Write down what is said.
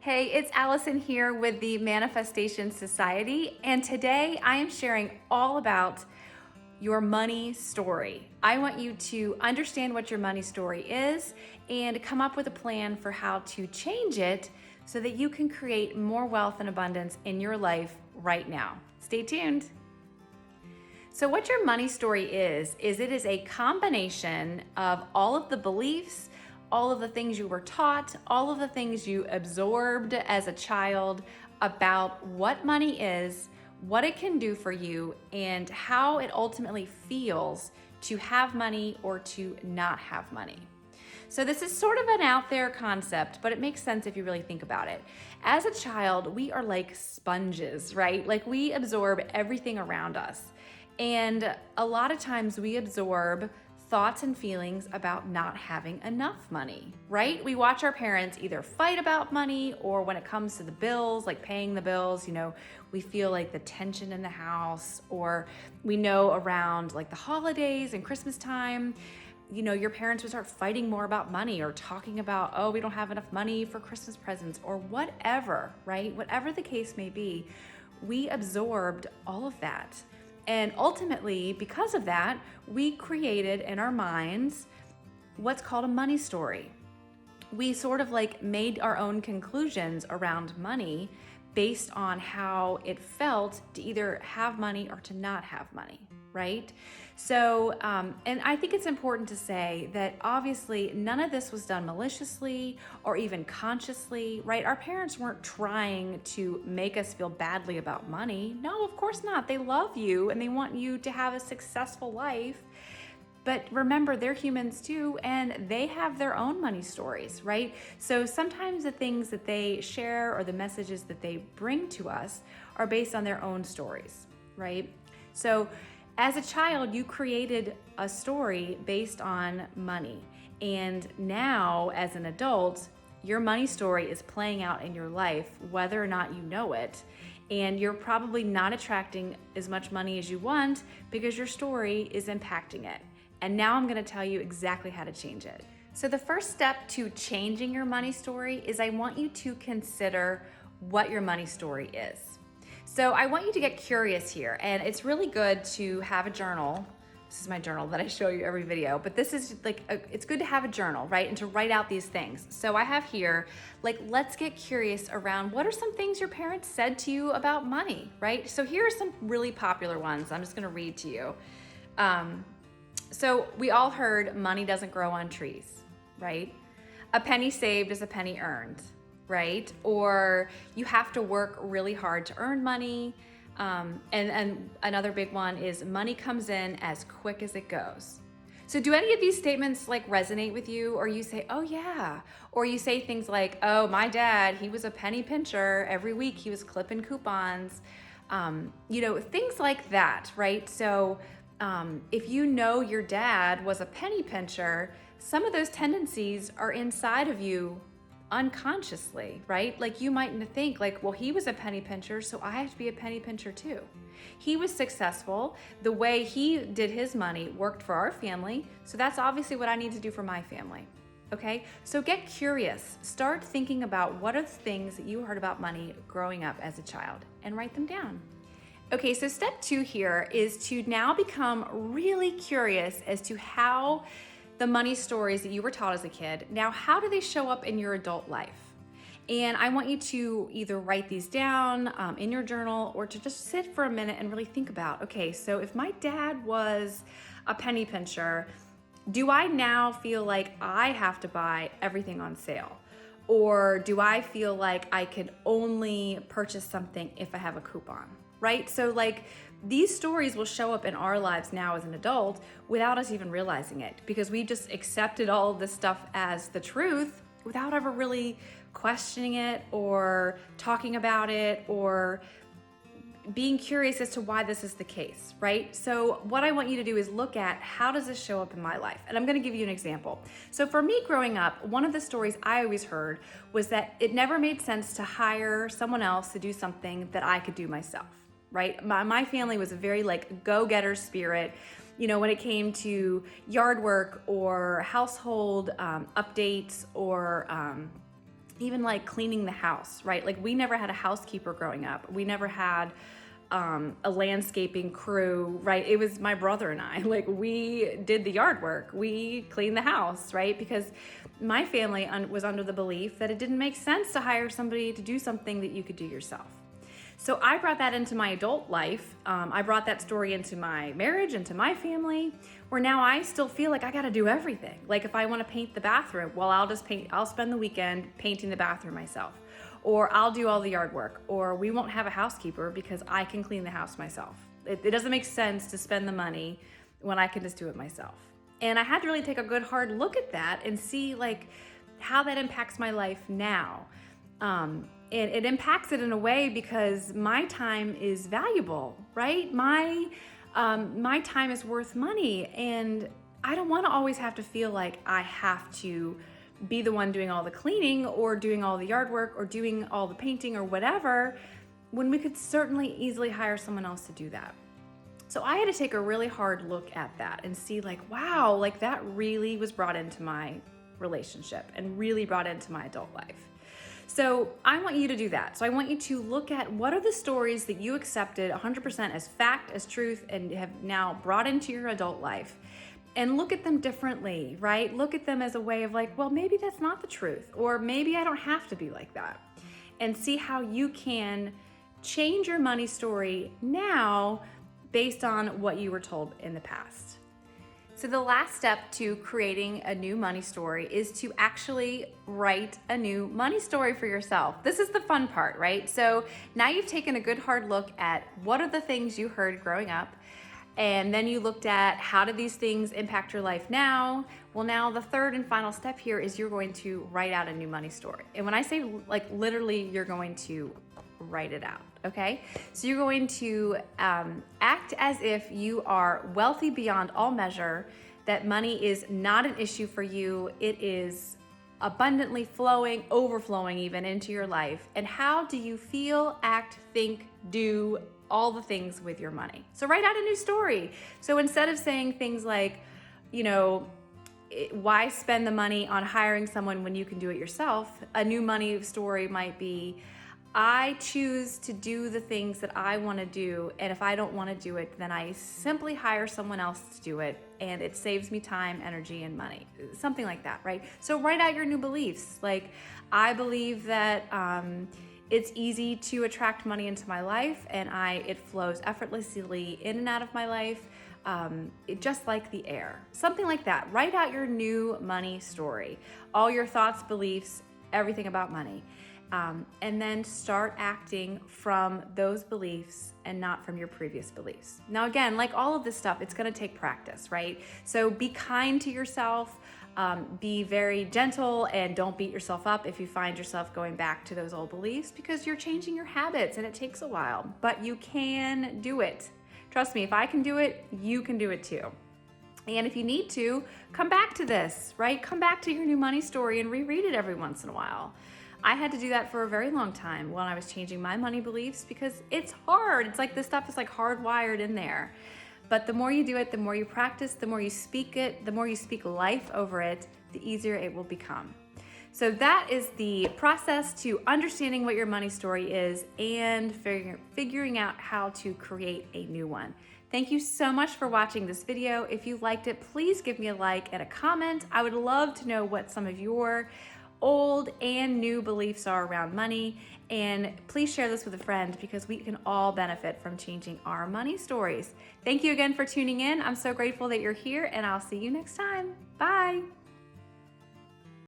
Hey, it's Allison here with the Manifestation Society, and today I am sharing all about your money story. I want you to understand what your money story is and come up with a plan for how to change it so that you can create more wealth and abundance in your life right now. Stay tuned. So, what your money story is it is a combination of all of the beliefs, all of the things you were taught, all of the things you absorbed as a child about what money is, what it can do for you, and how it ultimately feels to have money or to not have money. So this is sort of an out there concept, but it makes sense if you really think about it. As a child, we are like sponges, right? Like we absorb everything around us. And a lot of times we absorb thoughts and feelings about not having enough money, right? We watch our parents either fight about money, or when it comes to the bills, like paying the bills, we feel like the tension in the house, or we know around like the holidays and Christmas time, your parents would start fighting more about money or talking about, oh, we don't have enough money for Christmas presents or whatever, right? Whatever the case may be, we absorbed all of that. And ultimately, because of that, we created in our minds what's called a money story. We sort of like made our own conclusions around money based on how it felt to either have money or to not have money, right? So, and I think it's important to say that obviously none of this was done maliciously or even consciously, right? Our parents weren't trying to make us feel badly about money. No, of course not. They love you and they want you to have a successful life. But remember, they're humans too, and they have their own money stories, right? So sometimes the things that they share or the messages that they bring to us are based on their own stories, right? So as a child, you created a story based on money. And now, as an adult, your money story is playing out in your life, whether or not you know it. And you're probably not attracting as much money as you want because your story is impacting it. And now I'm gonna tell you exactly how to change it. So the first step to changing your money story is I want you to consider what your money story is. So I want you to get curious here, and it's really good to have a journal. This is my journal that I show you every video, but this is like, it's good to have a journal, right? And to write out these things. So I have here, let's get curious around what are some things your parents said to you about money, right? So here are some really popular ones. I'm just gonna read to you. So we all heard money doesn't grow on trees, right? A penny saved is a penny earned, right? Or you have to work really hard to earn money. And another big one is money comes in as quick as it goes. So do any of these statements resonate with you, or you say, oh yeah, or you say things like, oh, my dad, he was a penny pincher. Every week he was clipping coupons, things like that, right? So if you know your dad was a penny pincher, some of those tendencies are inside of you unconsciously, right? Like you might think well, he was a penny pincher, so I have to be a penny pincher too. He was successful. The way he did his money worked for our family, so that's obviously what I need to do for my family. Okay, so get curious. Start thinking about what are the things that you heard about money growing up as a child and write them down. Okay, so step 2 here is to now become really curious as to how the money stories that you were taught as a kid, now how do they show up in your adult life? And I want you to either write these down in your journal or to just sit for a minute and really think about, okay, so if my dad was a penny pincher, do I now feel like I have to buy everything on sale? Or do I feel like I can only purchase something if I have a coupon? Right? So these stories will show up in our lives now as an adult without us even realizing it, because we just accepted all of this stuff as the truth without ever really questioning it or talking about it or being curious as to why this is the case, right? So what I want you to do is look at how does this show up in my life? And I'm gonna give you an example. So for me growing up, one of the stories I always heard was that it never made sense to hire someone else to do something that I could do myself. Right? My family was a very go-getter spirit, when it came to yard work or household updates or even like cleaning the house, right? Like we never had a housekeeper growing up. We never had a landscaping crew, right? It was my brother and I. Like we did the yard work, we cleaned the house, right? Because my family was under the belief that it didn't make sense to hire somebody to do something that you could do yourself. So I brought that into my adult life. I brought that story into my marriage, into my family, where now I still feel like I gotta do everything. Like if I wanna paint the bathroom, well, I'll spend the weekend painting the bathroom myself. Or I'll do all the yard work. Or we won't have a housekeeper because I can clean the house myself. It doesn't make sense to spend the money when I can just do it myself. And I had to really take a good hard look at that and see like how that impacts my life now. And it impacts it in a way because my time is valuable, right? My time is worth money, and I don't want to always have to feel like I have to be the one doing all the cleaning or doing all the yard work or doing all the painting or whatever, when we could certainly easily hire someone else to do that. So I had to take a really hard look at that and see like, wow, like that really was brought into my relationship and really brought into my adult life. So I want you to do that. So I want you to look at what are the stories that you accepted 100% as fact, as truth, and have now brought into your adult life. And look at them differently, right? Look at them as a way of like, well, maybe that's not the truth, or maybe I don't have to be like that. And see how you can change your money story now based on what you were told in the past. So the last step to creating a new money story is to actually write a new money story for yourself. This is the fun part, right? So now you've taken a good hard look at what are the things you heard growing up, and then you looked at how do these things impact your life now? Well, now the third and final step here is you're going to write out a new money story. And when I say like literally, you're going to write it out, okay? So you're going to act as if you are wealthy beyond all measure, that money is not an issue for you. It is abundantly flowing, overflowing even into your life. And how do you feel, act, think, do all the things with your money? So write out a new story. So instead of saying things like, you know, why spend the money on hiring someone when you can do it yourself? A new money story might be, I choose to do the things that I want to do, and if I don't want to do it, then I simply hire someone else to do it, and it saves me time, energy, and money. Something like that, right? So write out your new beliefs. Like, I believe that it's easy to attract money into my life, and it flows effortlessly in and out of my life, just like the air. Something like that. Write out your new money story. All your thoughts, beliefs, everything about money. And then start acting from those beliefs and not from your previous beliefs. Now, again, like all of this stuff, it's going to take practice, right? So be kind to yourself, be very gentle, and don't beat yourself up if you find yourself going back to those old beliefs, because you're changing your habits and it takes a while, but you can do it. Trust me, if I can do it, you can do it too. And if you need to, come back to this, right? Come back to your new money story and reread it every once in a while. I had to do that for a very long time when I was changing my money beliefs, because it's hard. It's like this stuff is like hardwired in there. But the more you do it, the more you practice, the more you speak it, the more you speak life over it, the easier it will become. So that is the process to understanding what your money story is and figuring out how to create a new one. Thank you so much for watching this video. If you liked it, please give me a like and a comment. I would love to know what some of your old and new beliefs are around money, and please share this with a friend, because we can all benefit from changing our money stories. Thank you again for tuning in. I'm so grateful that you're here, and I'll see you next time. Bye.